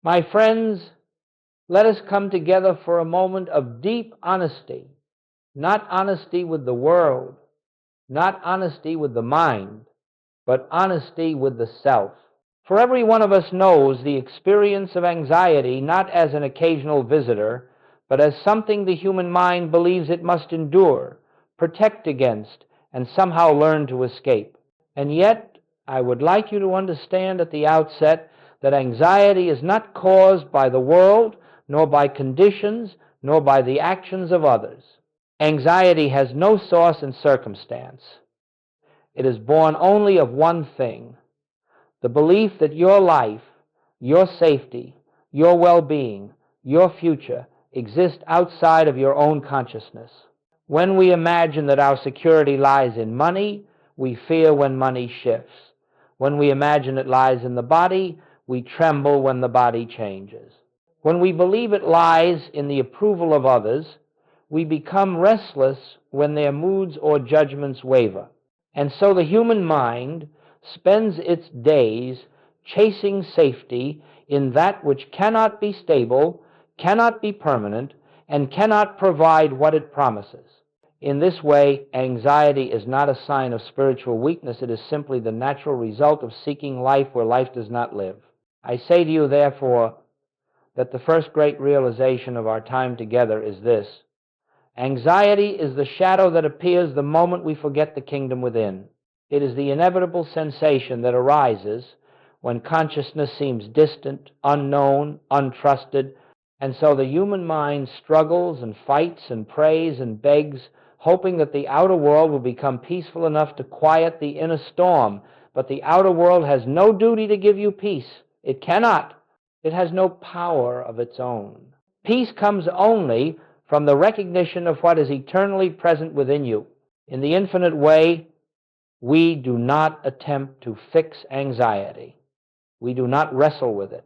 My friends, let us come together for a moment of deep honesty, not honesty with the world, not honesty with the mind, but honesty with the self. For every one of us knows the experience of anxiety not as an occasional visitor, but as something the human mind believes it must endure, protect against, and somehow learn to escape. And yet, I would like you to understand at the outset that anxiety is not caused by the world, nor by conditions, nor by the actions of others. Anxiety has no source in circumstance. It is born only of one thing: the belief that your life, your safety, your well-being, your future exist outside of your own consciousness. When we imagine that our security lies in money, we fear when money shifts. When we imagine it lies in the body, we tremble when the body changes. When we believe it lies in the approval of others, we become restless when their moods or judgments waver. And so the human mind spends its days chasing safety in that which cannot be stable, cannot be permanent, and cannot provide what it promises. In this way, anxiety is not a sign of spiritual weakness. It is simply the natural result of seeking life where life does not live. I say to you, therefore, that the first great realization of our time together is this: anxiety is the shadow that appears the moment we forget the kingdom within. It is the inevitable sensation that arises when consciousness seems distant, unknown, untrusted, and so the human mind struggles and fights and prays and begs, hoping that the outer world will become peaceful enough to quiet the inner storm. But the outer world has no duty to give you peace. It cannot. It has no power of its own. Peace comes only from the recognition of what is eternally present within you. In the infinite way, we do not attempt to fix anxiety. We do not wrestle with it.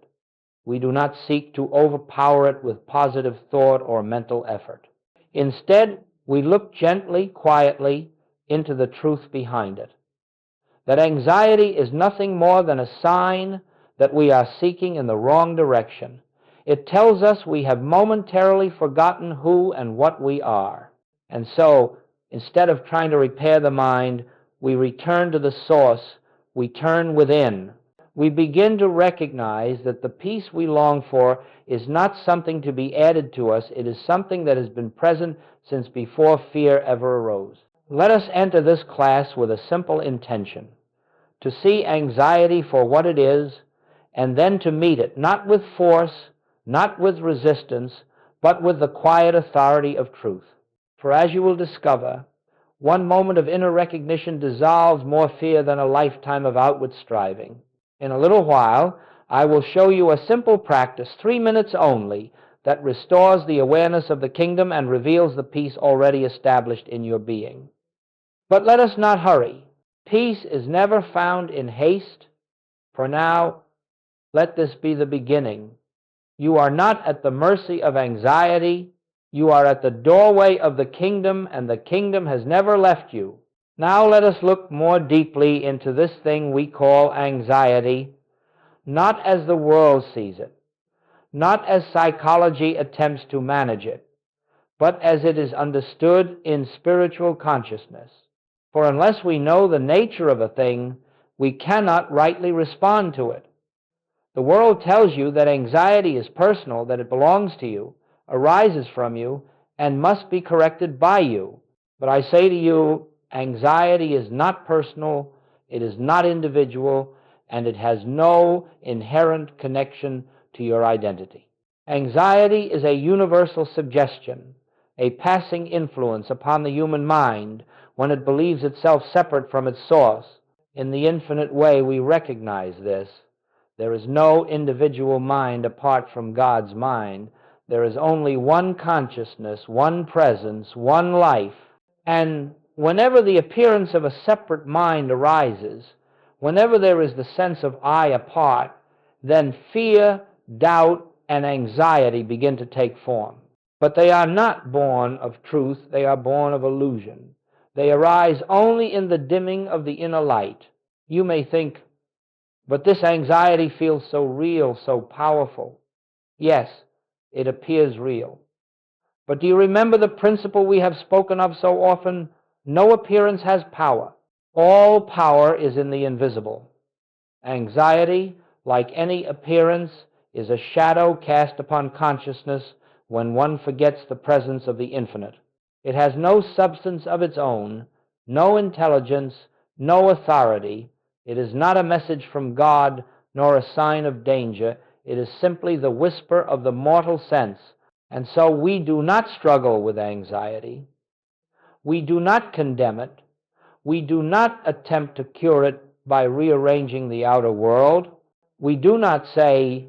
We do not seek to overpower it with positive thought or mental effort. Instead, we look gently, quietly into the truth behind it. That anxiety is nothing more than a sign that we are seeking in the wrong direction. It tells us we have momentarily forgotten who and what we are. And so, instead of trying to repair the mind, we return to the source. We turn within. We begin to recognize that the peace we long for is not something to be added to us. It is something that has been present since before fear ever arose. Let us enter this class with a simple intention: to see anxiety for what it is, and then to meet it, not with force, not with resistance, but with the quiet authority of truth. For as you will discover, one moment of inner recognition dissolves more fear than a lifetime of outward striving. In a little while, I will show you a simple practice, 3 minutes only, that restores the awareness of the kingdom and reveals the peace already established in your being. But let us not hurry. Peace is never found in haste. For now, let this be the beginning. You are not at the mercy of anxiety. You are at the doorway of the kingdom, and the kingdom has never left you. Now let us look more deeply into this thing we call anxiety, not as the world sees it, not as psychology attempts to manage it, but as it is understood in spiritual consciousness. For unless we know the nature of a thing, we cannot rightly respond to it. The world tells you that anxiety is personal, that it belongs to you, arises from you, and must be corrected by you. But I say to you, anxiety is not personal, it is not individual, and it has no inherent connection to your identity. Anxiety is a universal suggestion, a passing influence upon the human mind when it believes itself separate from its source. In the infinite way, we recognize this. There is no individual mind apart from God's mind. There is only one consciousness, one presence, one life. And whenever the appearance of a separate mind arises, whenever there is the sense of I apart, then fear, doubt, and anxiety begin to take form. But they are not born of truth, they are born of illusion. They arise only in the dimming of the inner light. You may think, but this anxiety feels so real, so powerful. Yes, it appears real. But do you remember the principle we have spoken of so often? No appearance has power. All power is in the invisible. Anxiety, like any appearance, is a shadow cast upon consciousness when one forgets the presence of the infinite. It has no substance of its own, no intelligence, no authority. It is not a message from God, nor a sign of danger. It is simply the whisper of the mortal sense. And so we do not struggle with anxiety. We do not condemn it. We do not attempt to cure it by rearranging the outer world. We do not say,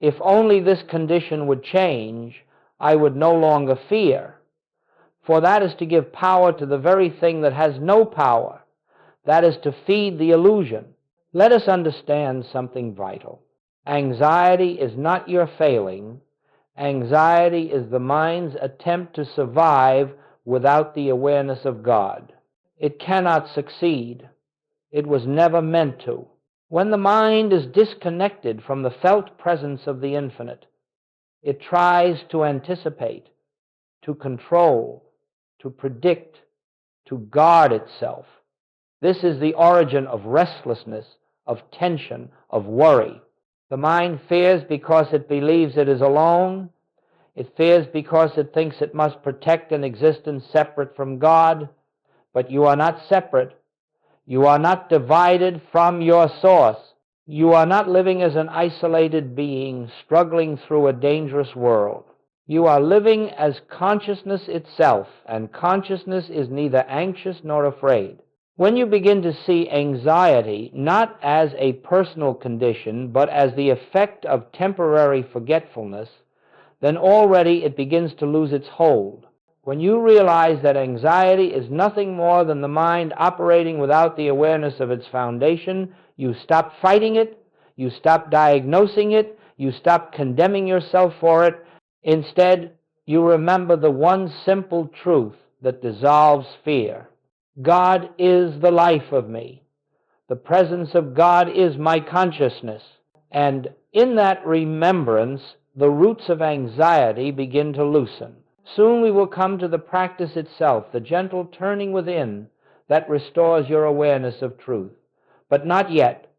if only this condition would change, I would no longer fear. For that is to give power to the very thing that has no power. That is to feed the illusion. Let us understand something vital. Anxiety is not your failing. Anxiety is the mind's attempt to survive without the awareness of God. It cannot succeed. It was never meant to. When the mind is disconnected from the felt presence of the infinite, it tries to anticipate, to control, to predict, to guard itself. This is the origin of restlessness, of tension, of worry. The mind fears because it believes it is alone. It fears because it thinks it must protect an existence separate from God. But you are not separate. You are not divided from your source. You are not living as an isolated being struggling through a dangerous world. You are living as consciousness itself, and consciousness is neither anxious nor afraid. When you begin to see anxiety not as a personal condition, but as the effect of temporary forgetfulness, then already it begins to lose its hold. When you realize that anxiety is nothing more than the mind operating without the awareness of its foundation, you stop fighting it, you stop diagnosing it, you stop condemning yourself for it. Instead, you remember the one simple truth that dissolves fear. God is the life of me. The presence of God is my consciousness. And in that remembrance, the roots of anxiety begin to loosen. Soon we will come to the practice itself, the gentle turning within that restores your awareness of truth. But not yet.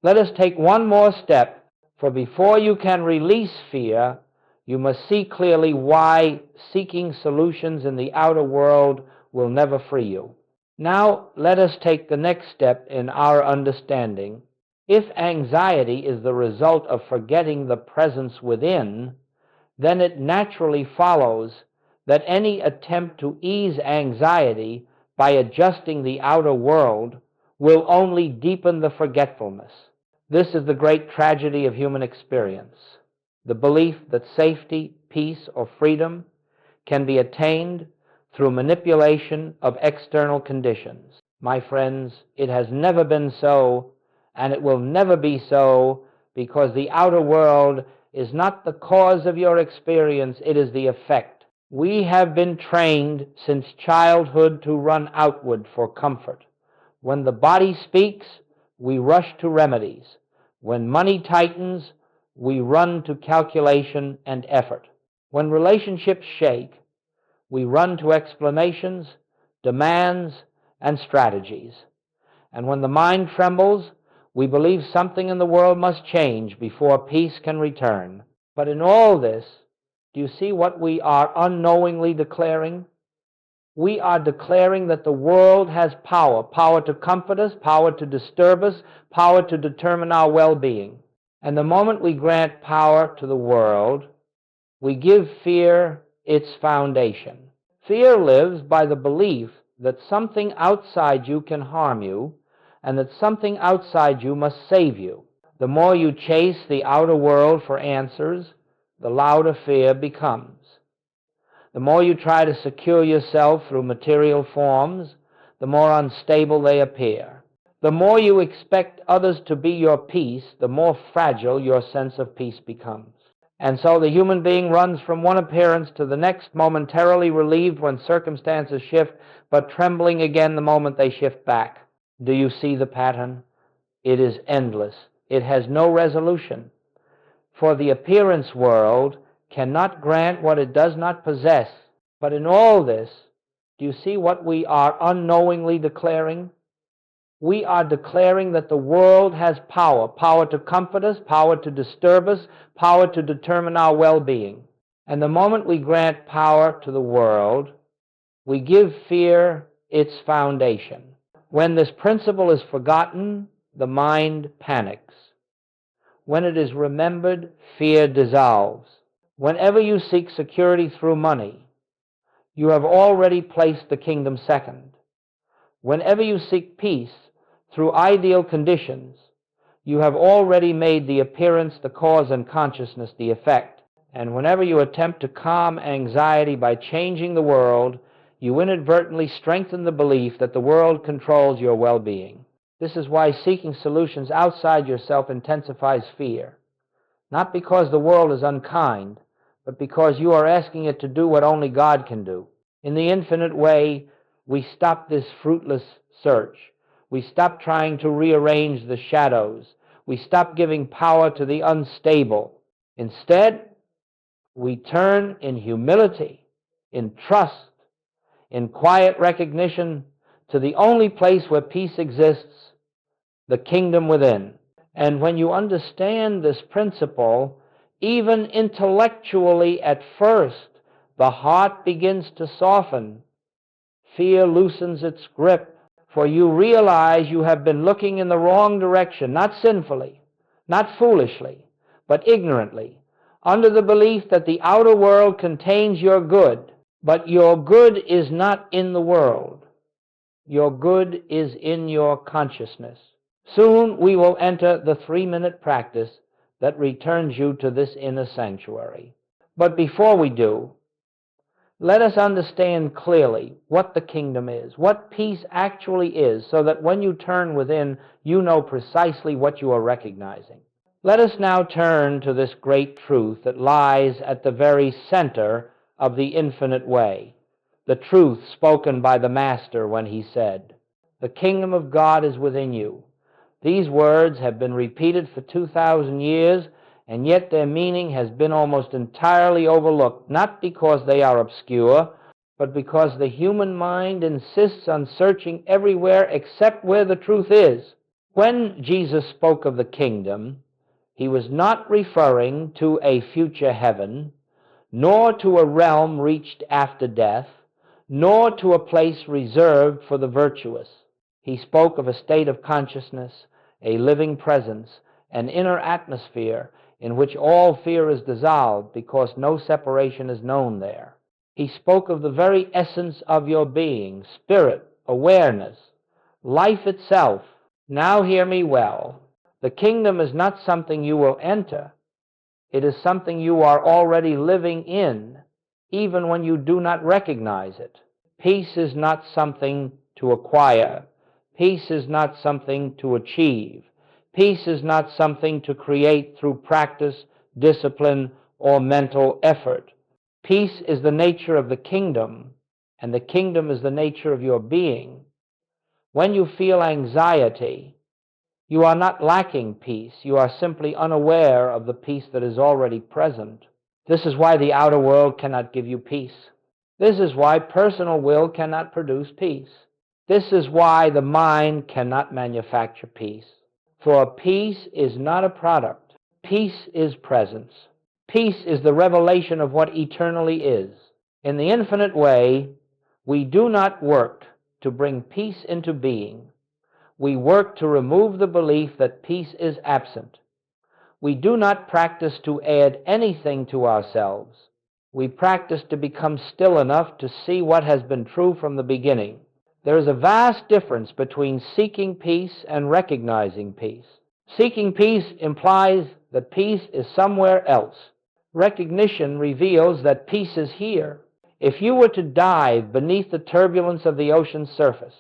Let us take one more step, for before you can release fear, you must see clearly why seeking solutions in the outer world will never free you. Now let us take the next step in our understanding. If anxiety is the result of forgetting the presence within, then it naturally follows that any attempt to ease anxiety by adjusting the outer world will only deepen the forgetfulness. This is the great tragedy of human experience, the belief that safety, peace, or freedom can be attained through manipulation of external conditions. My friends, it has never been so, and it will never be so, because the outer world is not the cause of your experience, it is the effect. We have been trained since childhood to run outward for comfort. When the body speaks, we rush to remedies. When money tightens, we run to calculation and effort. When relationships shake, we run to explanations, demands, and strategies. And when the mind trembles, we believe something in the world must change before peace can return. But in all this, do you see what we are unknowingly declaring? We are declaring that the world has power, power to comfort us, power to disturb us, power to determine our well-being. And the moment we grant power to the world, we give fear its foundation. Fear lives by the belief that something outside you can harm you, and that something outside you must save you. The more you chase the outer world for answers, the louder fear becomes. The more you try to secure yourself through material forms, the more unstable they appear. The more you expect others to be your peace, the more fragile your sense of peace becomes. And so the human being runs from one appearance to the next, momentarily relieved when circumstances shift, but trembling again the moment they shift back. Do you see the pattern? It is endless. It has no resolution. For the appearance world cannot grant what it does not possess. But in all this, do you see what we are unknowingly declaring? We are declaring that the world has power, power to comfort us, power to disturb us, power to determine our well-being. And the moment we grant power to the world, we give fear its foundation. When this principle is forgotten, the mind panics. When it is remembered, fear dissolves. Whenever you seek security through money, you have already placed the kingdom second. Whenever you seek peace through ideal conditions, you have already made the appearance the cause and consciousness the effect. And whenever you attempt to calm anxiety by changing the world, you inadvertently strengthen the belief that the world controls your well-being. This is why seeking solutions outside yourself intensifies fear. Not because the world is unkind, but because you are asking it to do what only God can do. In the infinite way, we stop this fruitless search. We stop trying to rearrange the shadows. We stop giving power to the unstable. Instead, we turn in humility, in trust, in quiet recognition to the only place where peace exists, the kingdom within. And when you understand this principle, even intellectually at first, the heart begins to soften. Fear loosens its grip, for you realize you have been looking in the wrong direction, not sinfully, not foolishly, but ignorantly, under the belief that the outer world contains your good. But your good is not in the world. Your good is in your consciousness. Soon we will enter the 3-minute practice that returns you to this inner sanctuary. But before we do, let us understand clearly what the kingdom is, what peace actually is, so that when you turn within, you know precisely what you are recognizing. Let us now turn to this great truth that lies at the very center of the infinite way, the truth spoken by the Master when he said, "The kingdom of God is within you." These words have been repeated for 2,000 years, and yet their meaning has been almost entirely overlooked, not because they are obscure, but because the human mind insists on searching everywhere except where the truth is. When Jesus spoke of the kingdom, he was not referring to a future heaven, nor to a realm reached after death, nor to a place reserved for the virtuous. He spoke of a state of consciousness, a living presence, an inner atmosphere in which all fear is dissolved because no separation is known there. He spoke of the very essence of your being, spirit, awareness, life itself. Now hear me well. The kingdom is not something you will enter. It is something you are already living in, even when you do not recognize it. Peace is not something to acquire. Peace is not something to achieve. Peace is not something to create through practice, discipline, or mental effort. Peace is the nature of the kingdom, and the kingdom is the nature of your being. When you feel anxiety, you are not lacking peace. You are simply unaware of the peace that is already present. This is why the outer world cannot give you peace. This is why personal will cannot produce peace. This is why the mind cannot manufacture peace. For peace is not a product. Peace is presence. Peace is the revelation of what eternally is. In the infinite way, we do not work to bring peace into being. We work to remove the belief that peace is absent. We do not practice to add anything to ourselves. We practice to become still enough to see what has been true from the beginning. There is a vast difference between seeking peace and recognizing peace. Seeking peace implies that peace is somewhere else. Recognition reveals that peace is here. If you were to dive beneath the turbulence of the ocean's surface,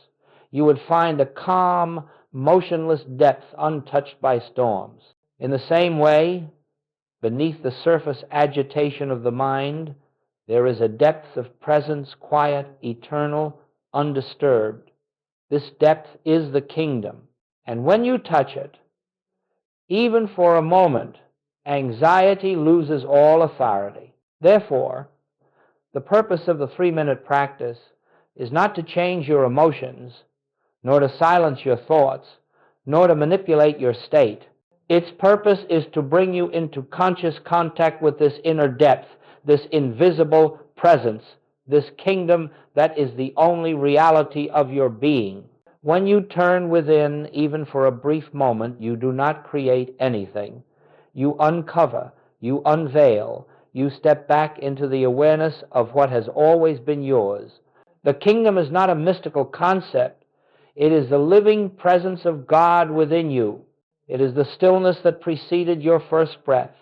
you would find a calm, motionless depth untouched by storms. In the same way, beneath the surface agitation of the mind, there is a depth of presence, quiet, eternal, undisturbed. This depth is the kingdom. And when you touch it, even for a moment, Anxiety loses all authority. Therefore, the purpose of the 3-minute practice is not to change your emotions, nor to silence your thoughts, nor to manipulate your state. Its purpose is to bring you into conscious contact with this inner depth, this invisible presence, this kingdom that is the only reality of your being. When you turn within, even for a brief moment, you do not create anything. You uncover, you unveil, you step back into the awareness of what has always been yours. The kingdom is not a mystical concept. It is the living presence of God within you. It is the stillness that preceded your first breath,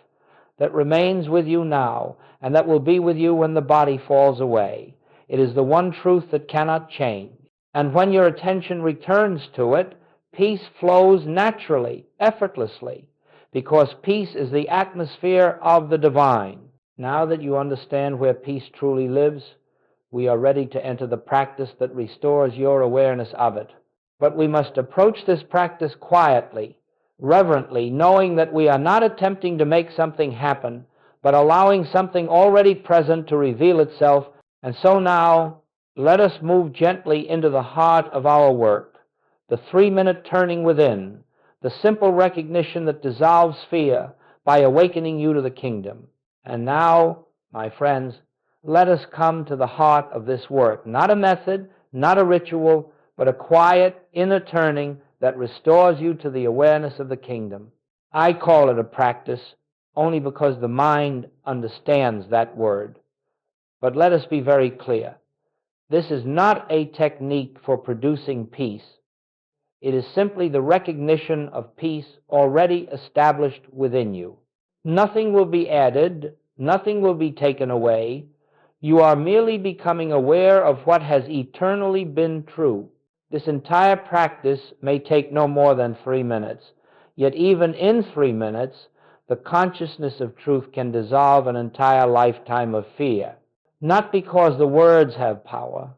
that remains with you now, and that will be with you when the body falls away. It is the one truth that cannot change. And when your attention returns to it, peace flows naturally, effortlessly, because peace is the atmosphere of the divine. Now that you understand where peace truly lives, we are ready to enter the practice that restores your awareness of it. But we must approach this practice quietly, reverently, knowing that we are not attempting to make something happen, but allowing something already present to reveal itself. And so now, let us move gently into the heart of our work, the 3-minute turning within, the simple recognition that dissolves fear by awakening you to the kingdom. And now, my friends, let us come to the heart of this work, not a method, not a ritual, but a quiet inner turning that restores you to the awareness of the kingdom. I call it a practice only because the mind understands that word. But let us be very clear. This is not a technique for producing peace. It is simply the recognition of peace already established within you. Nothing will be added, nothing will be taken away. You are merely becoming aware of what has eternally been true. This entire practice may take no more than 3 minutes, yet even in 3 minutes, the consciousness of truth can dissolve an entire lifetime of fear. Not because the words have power,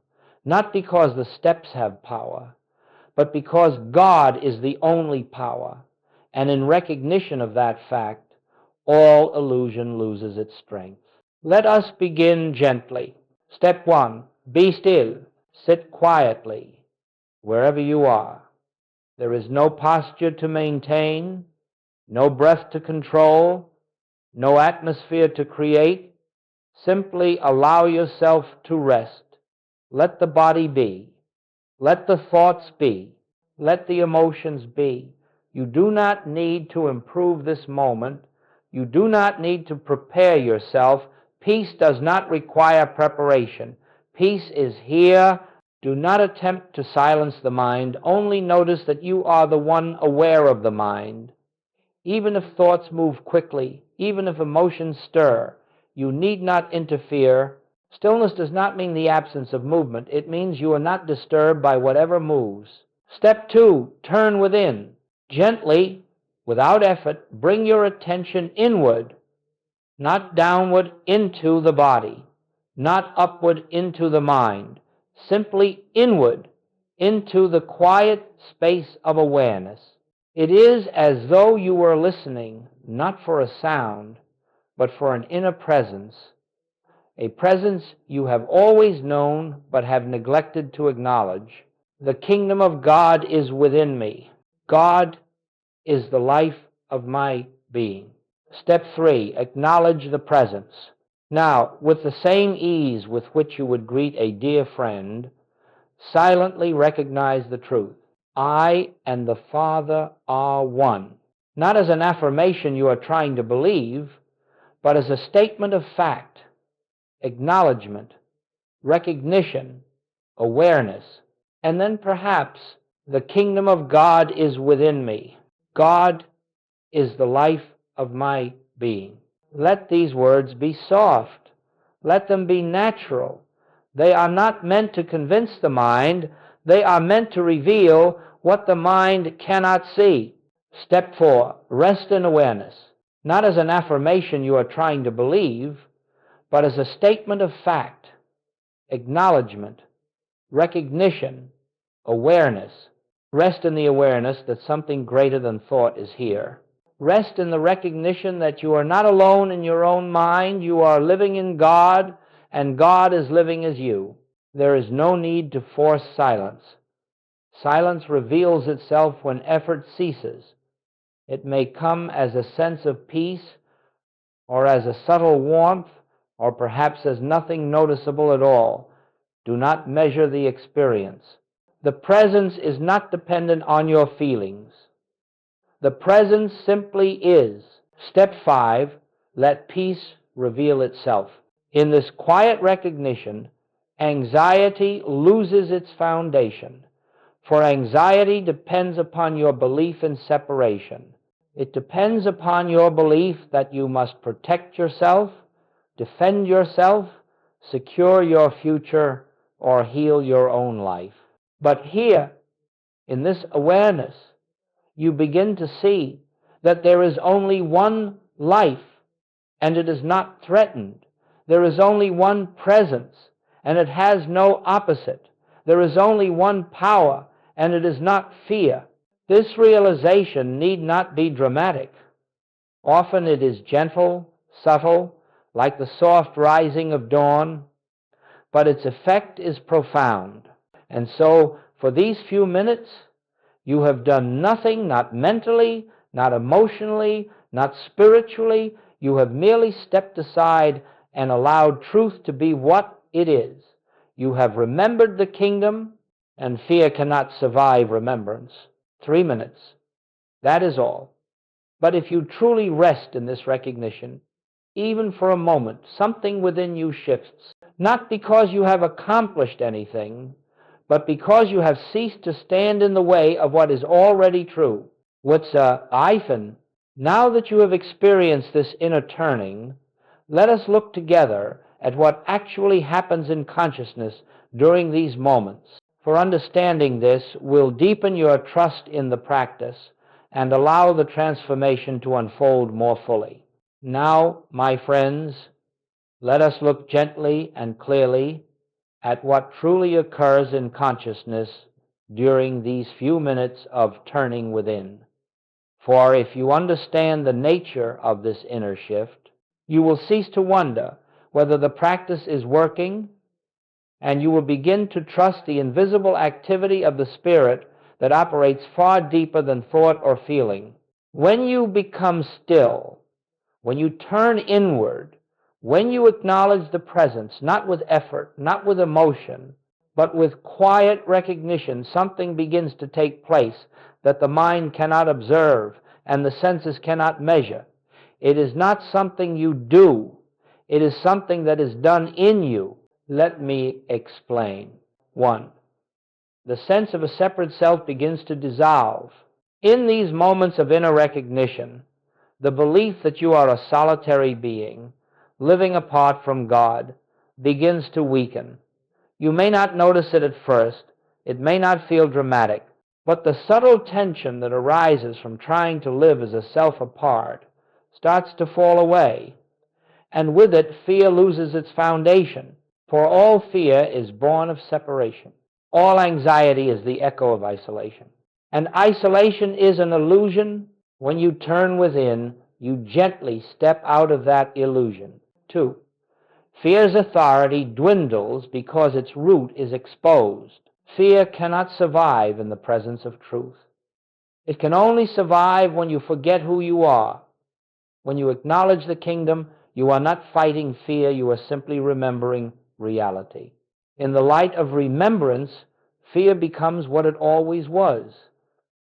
not because the steps have power, but because God is the only power, and in recognition of that fact, all illusion loses its strength. Let us begin gently. Step 1, be still. Sit quietly, wherever you are. There is no posture to maintain, no breath to control, no atmosphere to create. Simply allow yourself to rest. Let the body be. Let the thoughts be. Let the emotions be. You do not need to improve this moment. You do not need to prepare yourself. Peace does not require preparation. Peace is here. Do not attempt to silence the mind. Only notice that you are the one aware of the mind. Even if thoughts move quickly, even if emotions stir, you need not interfere. Stillness does not mean the absence of movement. It means you are not disturbed by whatever moves. Step 2, turn within. Gently, without effort, bring your attention inward, not downward into the body, not upward into the mind, simply inward, into the quiet space of awareness. It is as though you were listening, not for a sound, but for an inner presence, a presence you have always known but have neglected to acknowledge. The kingdom of God is within me. God is the life of my being. Step 3, acknowledge the presence. Now, with the same ease with which you would greet a dear friend, silently recognize the truth. I and the Father are one. Not as an affirmation you are trying to believe, but as a statement of fact, acknowledgement, recognition, awareness, and then perhaps the kingdom of God is within me. God is the life of my being. Let these words be soft. Let them be natural. They are not meant to convince the mind. They are meant to reveal what the mind cannot see. Step 4, rest in awareness. Not as an affirmation you are trying to believe, but as a statement of fact, acknowledgement, recognition, awareness. Rest in the awareness that something greater than thought is here. Rest in the recognition that you are not alone in your own mind. You are living in God, and God is living as you. There is no need to force silence. Silence reveals itself when effort ceases. It may come as a sense of peace, or as a subtle warmth, or perhaps as nothing noticeable at all. Do not measure the experience. The presence is not dependent on your feelings. The presence simply is. Step 5, let peace reveal itself. In this quiet recognition, anxiety loses its foundation, for anxiety depends upon your belief in separation. It depends upon your belief that you must protect yourself, defend yourself, secure your future, or heal your own life. But here, in this awareness, you begin to see that there is only one life, and it is not threatened. There is only one presence, and it has no opposite. There is only one power, and it is not fear. This realization need not be dramatic. Often it is gentle, subtle, like the soft rising of dawn, but its effect is profound. And so, for these few minutes, you have done nothing, not mentally, not emotionally, not spiritually. You have merely stepped aside and allowed truth to be what it is. You have remembered the kingdom, and fear cannot survive remembrance. 3 minutes. That is all. But if you truly rest in this recognition, even for a moment, something within you shifts, not because you have accomplished anything, but because you have ceased to stand in the way of what is already true. What's hyphen? Now that you have experienced this inner turning, let us look together at what actually happens in consciousness during these moments. For understanding this will deepen your trust in the practice and allow the transformation to unfold more fully. Now, my friends, let us look gently and clearly at what truly occurs in consciousness during these few minutes of turning within. For if you understand the nature of this inner shift, you will cease to wonder whether the practice is working, and you will begin to trust the invisible activity of the Spirit that operates far deeper than thought or feeling. When you become still, when you turn inward, when you acknowledge the presence, not with effort, not with emotion, but with quiet recognition, something begins to take place that the mind cannot observe and the senses cannot measure. It is not something you do. It is something that is done in you. Let me explain. 1. The sense of a separate self begins to dissolve. In these moments of inner recognition, the belief that you are a solitary being, living apart from God, begins to weaken. You may not notice it at first. It may not feel dramatic. But the subtle tension that arises from trying to live as a self apart starts to fall away. And with it, fear loses its foundation. For all fear is born of separation. All anxiety is the echo of isolation. And isolation is an illusion. When you turn within, you gently step out of that illusion. 2. Fear's authority dwindles because its root is exposed. Fear cannot survive in the presence of truth. It can only survive when you forget who you are. When you acknowledge the kingdom, you are not fighting fear, you are simply remembering reality. In the light of remembrance, fear becomes what it always was,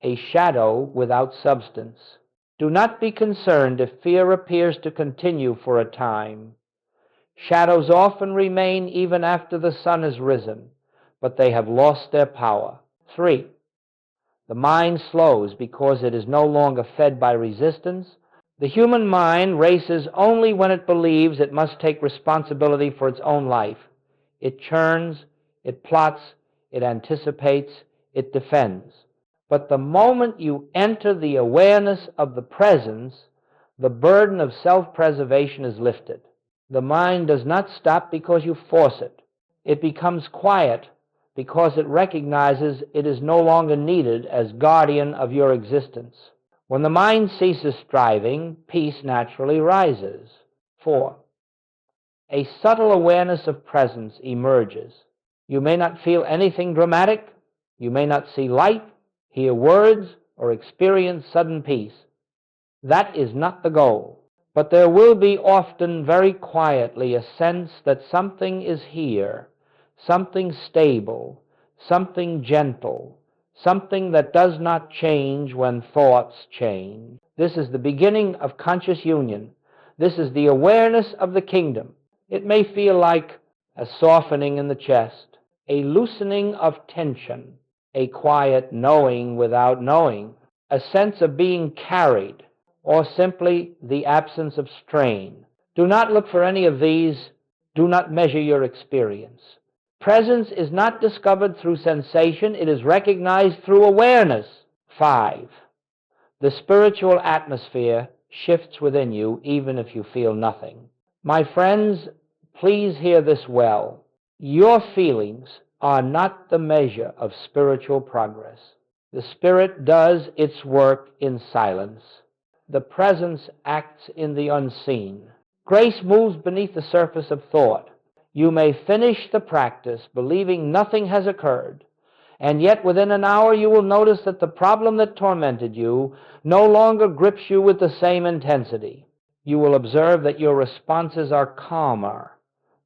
a shadow without substance. Do not be concerned if fear appears to continue for a time. Shadows often remain even after the sun has risen, but they have lost their power. 3. The mind slows because it is no longer fed by resistance. The human mind races only when it believes it must take responsibility for its own life. It churns, it plots, it anticipates, it defends. But the moment you enter the awareness of the presence, the burden of self-preservation is lifted. The mind does not stop because you force it. It becomes quiet because it recognizes it is no longer needed as guardian of your existence. When the mind ceases striving, peace naturally rises. 4. A subtle awareness of presence emerges. You may not feel anything dramatic, you may not see light, hear words, or experience sudden peace. That is not the goal. But there will be often very quietly a sense that something is here, something stable, something gentle, something that does not change when thoughts change. This is the beginning of conscious union. This is the awareness of the kingdom. It may feel like a softening in the chest, a loosening of tension, a quiet knowing without knowing, a sense of being carried, or simply the absence of strain. Do not look for any of these. Do not measure your experience. Presence is not discovered through sensation. It is recognized through awareness. 5. The spiritual atmosphere shifts within you even if you feel nothing. My friends, please hear this well. Your feelings are not the measure of spiritual progress. The Spirit does its work in silence. The presence acts in the unseen. Grace moves beneath the surface of thought. You may finish the practice believing nothing has occurred, and yet within an hour you will notice that the problem that tormented you no longer grips you with the same intensity. You will observe that your responses are calmer,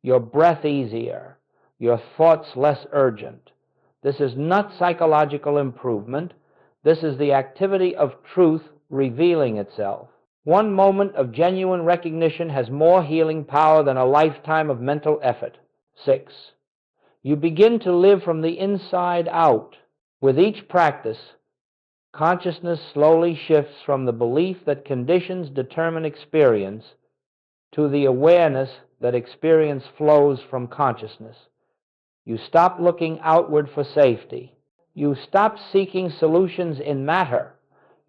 your breath easier, your thoughts less urgent. This is not psychological improvement. This is the activity of truth revealing itself. One moment of genuine recognition has more healing power than a lifetime of mental effort. 6. You begin to live from the inside out. With each practice, consciousness slowly shifts from the belief that conditions determine experience to the awareness that experience flows from consciousness. You stop looking outward for safety. You stop seeking solutions in matter.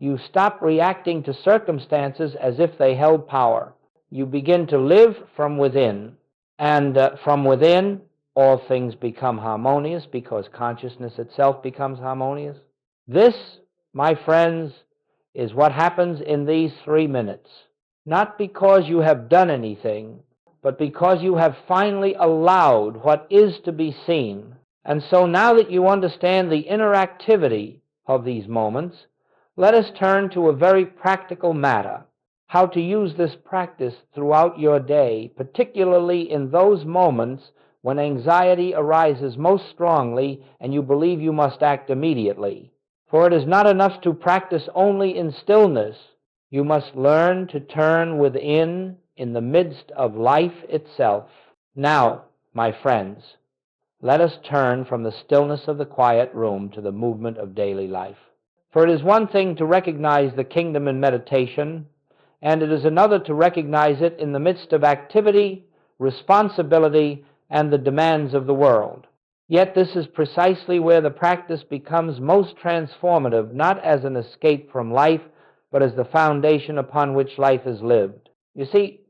You stop reacting to circumstances as if they held power. You begin to live from within. And from within, all things become harmonious because consciousness itself becomes harmonious. This, my friends, is what happens in these 3 minutes. Not because you have done anything, but because you have finally allowed what is to be seen. And so now that you understand the interactivity of these moments, let us turn to a very practical matter, how to use this practice throughout your day, particularly in those moments when anxiety arises most strongly and you believe you must act immediately. For it is not enough to practice only in stillness. You must learn to turn within in the midst of life itself. Now, my friends, let us turn from the stillness of the quiet room to the movement of daily life. For it is one thing to recognize the kingdom in meditation, and it is another to recognize it in the midst of activity, responsibility, and the demands of the world. Yet this is precisely where the practice becomes most transformative, not as an escape from life, but as the foundation upon which life is lived. You see,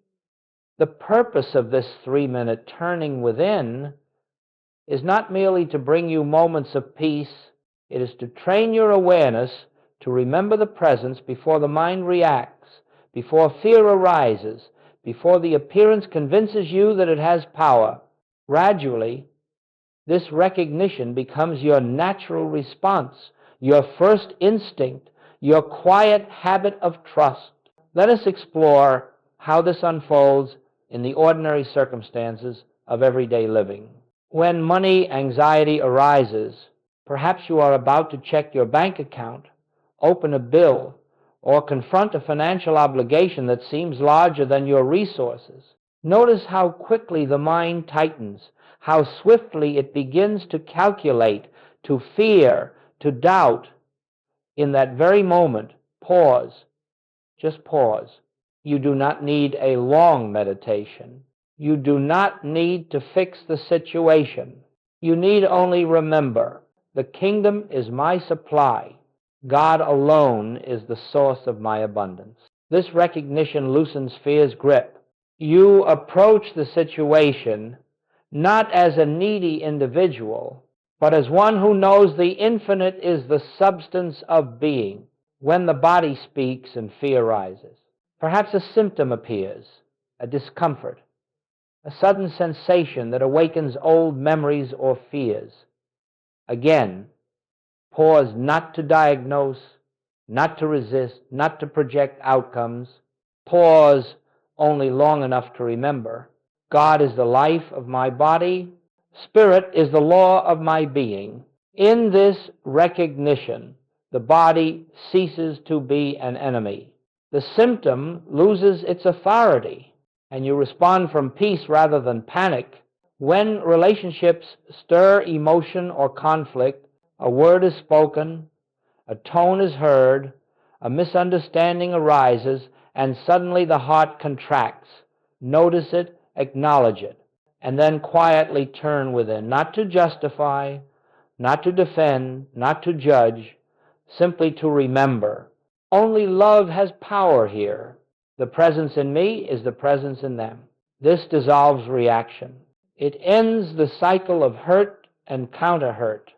the purpose of this 3-minute turning within is not merely to bring you moments of peace. It is to train your awareness to remember the presence before the mind reacts, before fear arises, before the appearance convinces you that it has power. Gradually, this recognition becomes your natural response, your first instinct, your quiet habit of trust. Let us explore how this unfolds in the ordinary circumstances of everyday living. When money anxiety arises, perhaps you are about to check your bank account, open a bill, or confront a financial obligation that seems larger than your resources. Notice how quickly the mind tightens, how swiftly it begins to calculate, to fear, to doubt. In that very moment, pause. Just pause. You do not need a long meditation. You do not need to fix the situation. You need only remember, the kingdom is my supply. God alone is the source of my abundance. This recognition loosens fear's grip. You approach the situation not as a needy individual, but as one who knows the infinite is the substance of being. when the body speaks and fear rises. Perhaps a symptom appears, a discomfort, a sudden sensation that awakens old memories or fears. Again, pause not to diagnose, not to resist, not to project outcomes. Pause only long enough to remember, God is the life of my body, Spirit is the law of my being. In this recognition, the body ceases to be an enemy. The symptom loses its authority, and you respond from peace rather than panic. When relationships stir emotion or conflict, a word is spoken, a tone is heard, a misunderstanding arises, and suddenly the heart contracts. Notice it, acknowledge it, and then quietly turn within, not to justify, not to defend, not to judge, simply to remember. Only love has power here. The presence in me is the presence in them. This dissolves reaction. It ends the cycle of hurt and counter-hurt.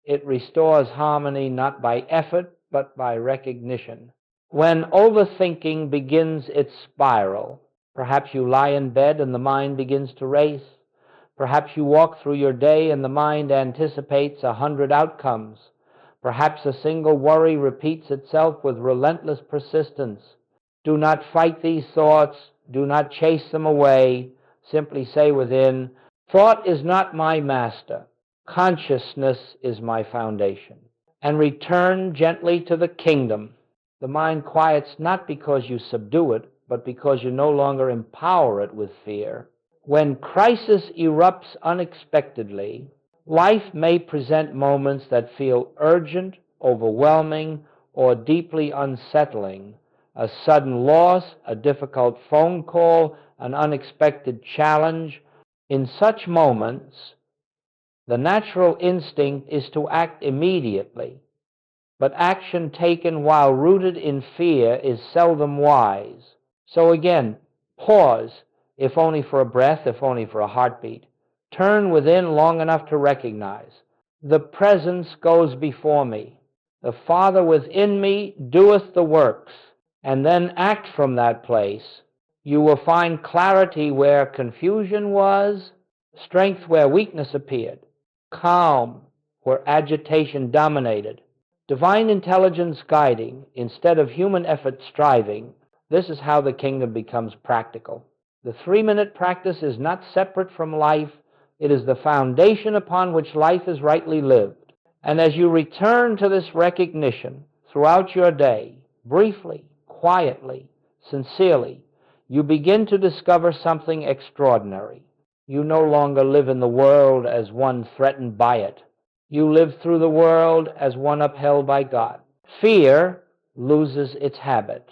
It restores harmony not by effort, but by recognition. When overthinking begins its spiral, perhaps you lie in bed and the mind begins to race. Perhaps you walk through your day and the mind anticipates 100 outcomes. Perhaps a single worry repeats itself with relentless persistence. Do not fight these thoughts. Do not chase them away. Simply say within, thought is not my master. Consciousness is my foundation. And return gently to the kingdom. The mind quiets not because you subdue it, but because you no longer empower it with fear. When crisis erupts unexpectedly, life may present moments that feel urgent, overwhelming, or deeply unsettling. A sudden loss, a difficult phone call, an unexpected challenge. In such moments, the natural instinct is to act immediately, but action taken while rooted in fear is seldom wise. So again, pause, if only for a breath, if only for a heartbeat. Turn within long enough to recognize, the presence goes before me. The Father within me doeth the works, and then act from that place. You will find clarity where confusion was, strength where weakness appeared, calm where agitation dominated, divine intelligence guiding instead of human effort striving. This is how the kingdom becomes practical. The 3-minute practice is not separate from life. It is the foundation upon which life is rightly lived. And as you return to this recognition throughout your day, briefly, quietly, sincerely, you begin to discover something extraordinary. You no longer live in the world as one threatened by it. You live through the world as one upheld by God. Fear loses its habit.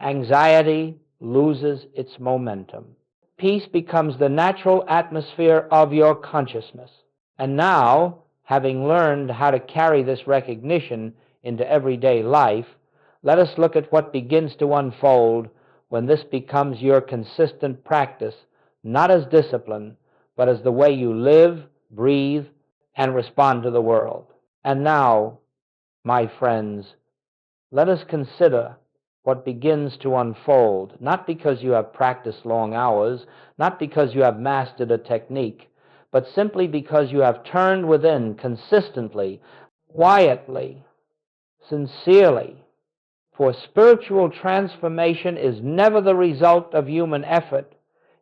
Anxiety loses its momentum. Peace becomes the natural atmosphere of your consciousness. And now, having learned how to carry this recognition into everyday life, let us look at what begins to unfold when this becomes your consistent practice, not as discipline, but as the way you live, breathe, and respond to the world. And now, my friends, let us consider what begins to unfold, not because you have practiced long hours, not because you have mastered a technique, but simply because you have turned within consistently, quietly, sincerely. For spiritual transformation is never the result of human effort.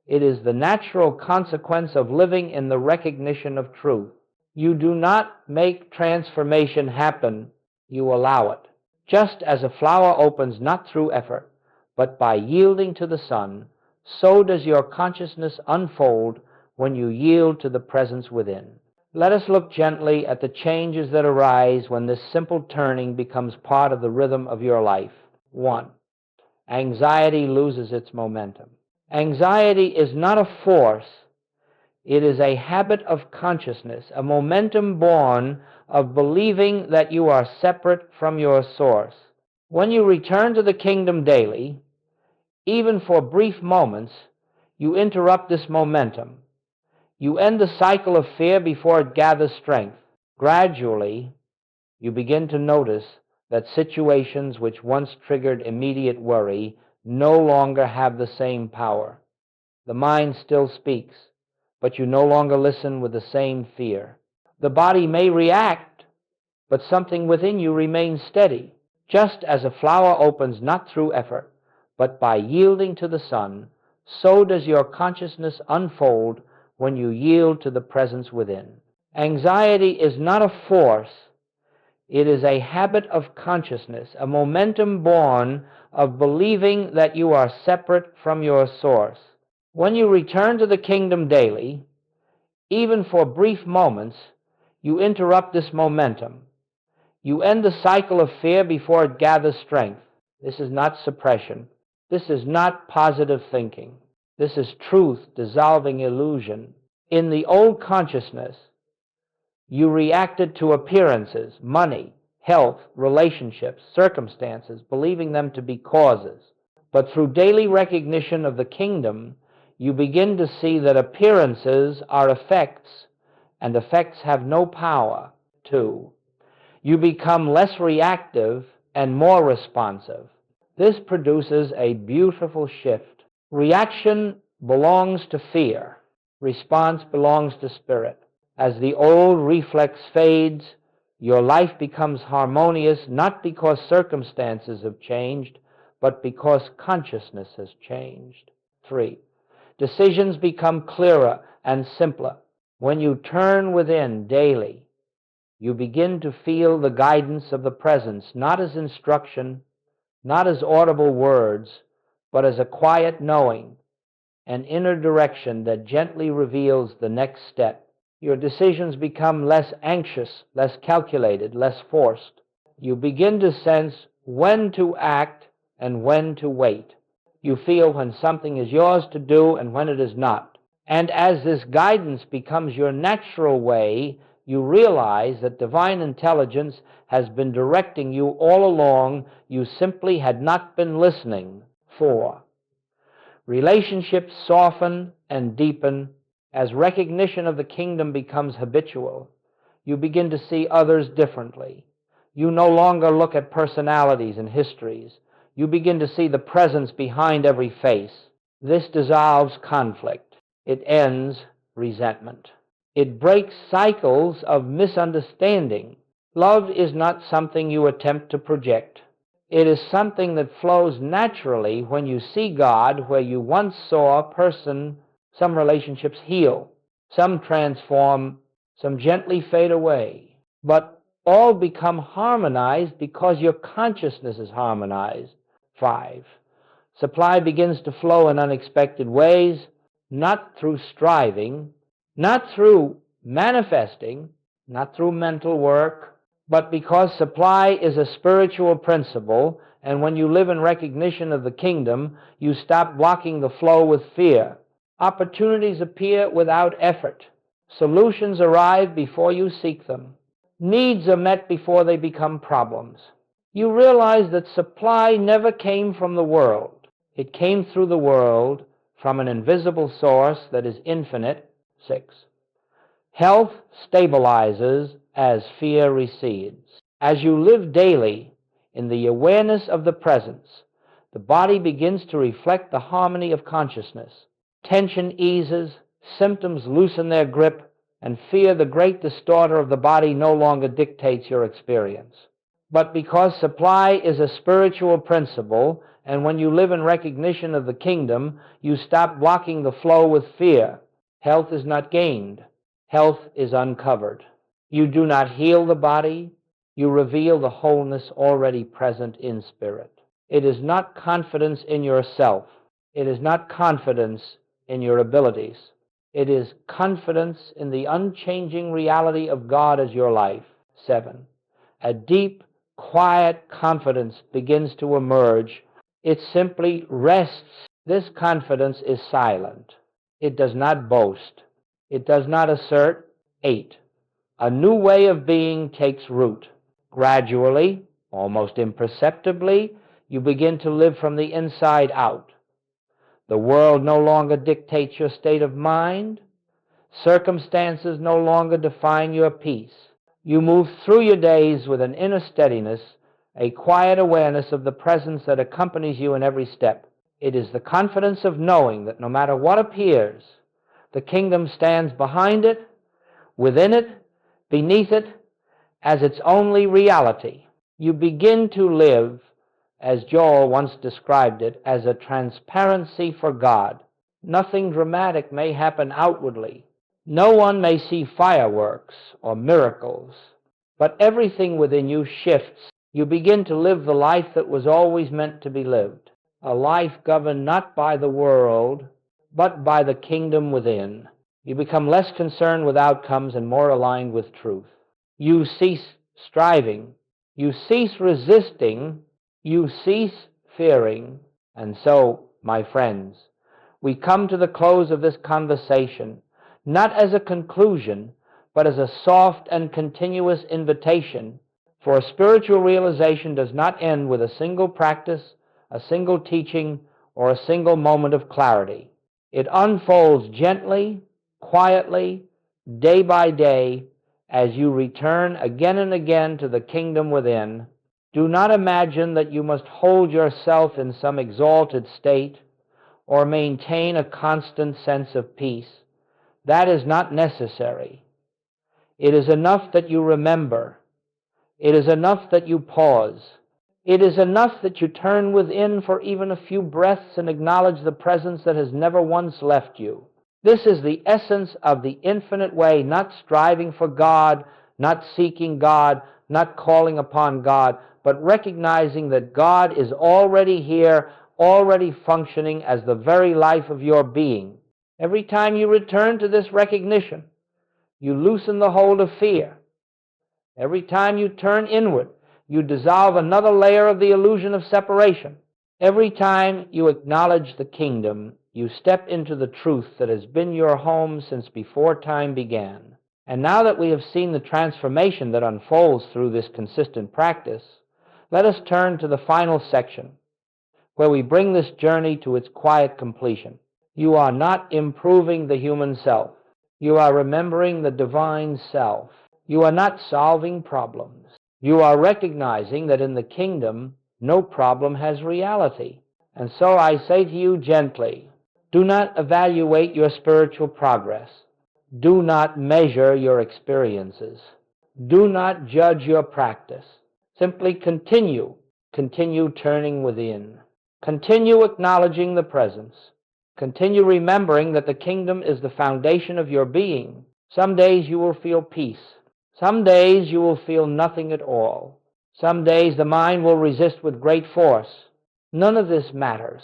It is the natural consequence of living in the recognition of truth. You do not make transformation happen, you allow it. Just as a flower opens not through effort, but by yielding to the sun, so does your consciousness unfold when you yield to the presence within. Let us look gently at the changes that arise when this simple turning becomes part of the rhythm of your life. 1. Anxiety loses its momentum. Anxiety is not a force. It is a habit of consciousness, a momentum born of believing that you are separate from your source. When you return to the kingdom daily, even for brief moments, you interrupt this momentum. You end the cycle of fear before it gathers strength. Gradually, you begin to notice that situations which once triggered immediate worry no longer have the same power. The mind still speaks, but you no longer listen with the same fear. The body may react, but something within you remains steady. Just as a flower opens not through effort, but by yielding to the sun, so does your consciousness unfold when you yield to the presence within. Anxiety is not a force. It is a habit of consciousness, a momentum born of believing that you are separate from your source. When you return to the kingdom daily, even for brief moments, you interrupt this momentum. You end the cycle of fear before it gathers strength. This is not suppression. This is not positive thinking. This is truth dissolving illusion. In the old consciousness, you reacted to appearances, money, health, relationships, circumstances, believing them to be causes. But through daily recognition of the kingdom, you begin to see that appearances are effects, and effects have no power, too. You become less reactive and more responsive. This produces a beautiful shift. Reaction belongs to fear. Response belongs to spirit. As the old reflex fades, your life becomes harmonious not because circumstances have changed, but because consciousness has changed. 3. Decisions become clearer and simpler. When you turn within daily, you begin to feel the guidance of the presence, not as instruction, not as audible words, but as a quiet knowing, an inner direction that gently reveals the next step. Your decisions become less anxious, less calculated, less forced. You begin to sense when to act and when to wait. You feel when something is yours to do and when it is not. And as this guidance becomes your natural way, you realize that divine intelligence has been directing you all along. You simply had not been listening. 4. Relationships soften and deepen as recognition of the kingdom becomes habitual. You begin to see others differently. You no longer look at personalities and histories. You begin to see the presence behind every face. This dissolves conflict. It ends resentment. It breaks cycles of misunderstanding. Love is not something you attempt to project. It is something that flows naturally when you see God where you once saw a person. Some relationships heal, some transform, some gently fade away. But all become harmonized because your consciousness is harmonized. 5. Supply begins to flow in unexpected ways, not through striving, not through manifesting, not through mental work, but because supply is a spiritual principle, and when you live in recognition of the kingdom, you stop blocking the flow with fear. Opportunities appear without effort. Solutions arrive before you seek them. Needs are met before they become problems. You realize that supply never came from the world. It came through the world from an invisible source that is infinite. 6. Health stabilizes as fear recedes. As you live daily in the awareness of the presence, the body begins to reflect the harmony of consciousness. Tension eases, symptoms loosen their grip, and fear, the great distorter of the body, no longer dictates your experience. But because supply is a spiritual principle, and when you live in recognition of the kingdom, you stop blocking the flow with fear. Health is not gained. Health is uncovered. You do not heal the body. You reveal the wholeness already present in spirit. It is not confidence in yourself. It is not confidence in your abilities. It is confidence in the unchanging reality of God as your life. 7. A deep, quiet confidence begins to emerge. It simply rests. This confidence is silent. It does not boast. It does not assert. 8. A new way of being takes root. Gradually, almost imperceptibly, you begin to live from the inside out. The world no longer dictates your state of mind. Circumstances no longer define your peace. You move through your days with an inner steadiness a quiet awareness of the presence that accompanies you in every step. It is the confidence of knowing that no matter what appears, the kingdom stands behind it, within it, beneath it, as its only reality. You begin to live, as Joel once described it, as a transparency for God. Nothing dramatic may happen outwardly. No one may see fireworks or miracles, but everything within you shifts. You begin to live the life that was always meant to be lived, a life governed not by the world, but by the kingdom within. You become less concerned with outcomes and more aligned with truth. You cease striving, you cease resisting, you cease fearing. And so, my friends, we come to the close of this conversation, not as a conclusion, but as a soft and continuous invitation. For spiritual realization does not end with a single practice, a single teaching, or a single moment of clarity. It unfolds gently, quietly, day by day, as you return again and again to the kingdom within. Do not imagine that you must hold yourself in some exalted state or maintain a constant sense of peace. That is not necessary. It is enough that you remember. It is enough that you pause. It is enough that you turn within for even a few breaths and acknowledge the presence that has never once left you. This is the essence of the infinite way, not striving for God, not seeking God, not calling upon God, but recognizing that God is already here, already functioning as the very life of your being. Every time you return to this recognition, you loosen the hold of fear. Every time you turn inward, you dissolve another layer of the illusion of separation. Every time you acknowledge the kingdom, you step into the truth that has been your home since before time began. And now that we have seen the transformation that unfolds through this consistent practice, let us turn to the final section, where we bring this journey to its quiet completion. You are not improving the human self. You are remembering the divine self. You are not solving problems. You are recognizing that in the kingdom, no problem has reality. And so I say to you gently, do not evaluate your spiritual progress. Do not measure your experiences. Do not judge your practice. Simply continue. Continue turning within. Continue acknowledging the presence. Continue remembering that the kingdom is the foundation of your being. Some days you will feel peace. Some days you will feel nothing at all. Some days the mind will resist with great force. None of this matters.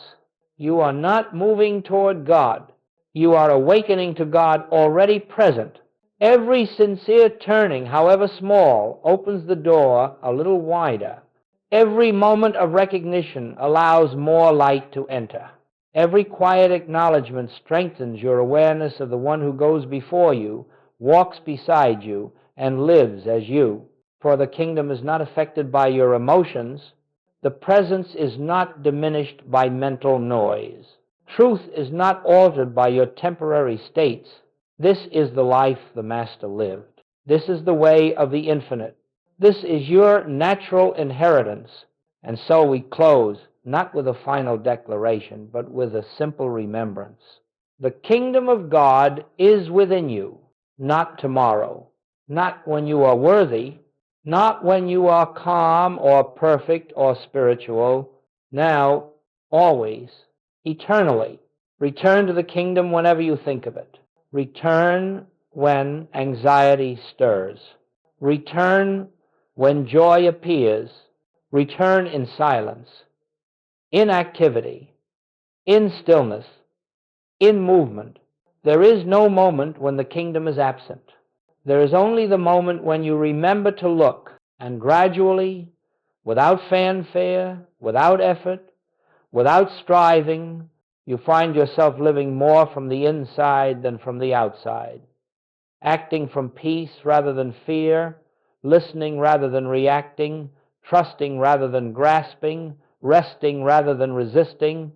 You are not moving toward God. You are awakening to God already present. Every sincere turning, however small, opens the door a little wider. Every moment of recognition allows more light to enter. Every quiet acknowledgement strengthens your awareness of the one who goes before you, walks beside you, and lives as you. For the kingdom is not affected by your emotions. The presence is not diminished by mental noise. Truth is not altered by your temporary states. This is the life the Master lived. This is the way of the infinite. This is your natural inheritance. And so we close, not with a final declaration, but with a simple remembrance. The kingdom of God is within you, not tomorrow, not when you are worthy, not when you are calm or perfect or spiritual, now, always, eternally. Return to the kingdom whenever you think of it. Return when anxiety stirs. Return when joy appears. Return in silence, in activity, in stillness, in movement. There is no moment when the kingdom is absent. There is only the moment when you remember to look, and gradually, without fanfare, without effort, without striving, you find yourself living more from the inside than from the outside, acting from peace rather than fear, listening rather than reacting, trusting rather than grasping, resting rather than resisting.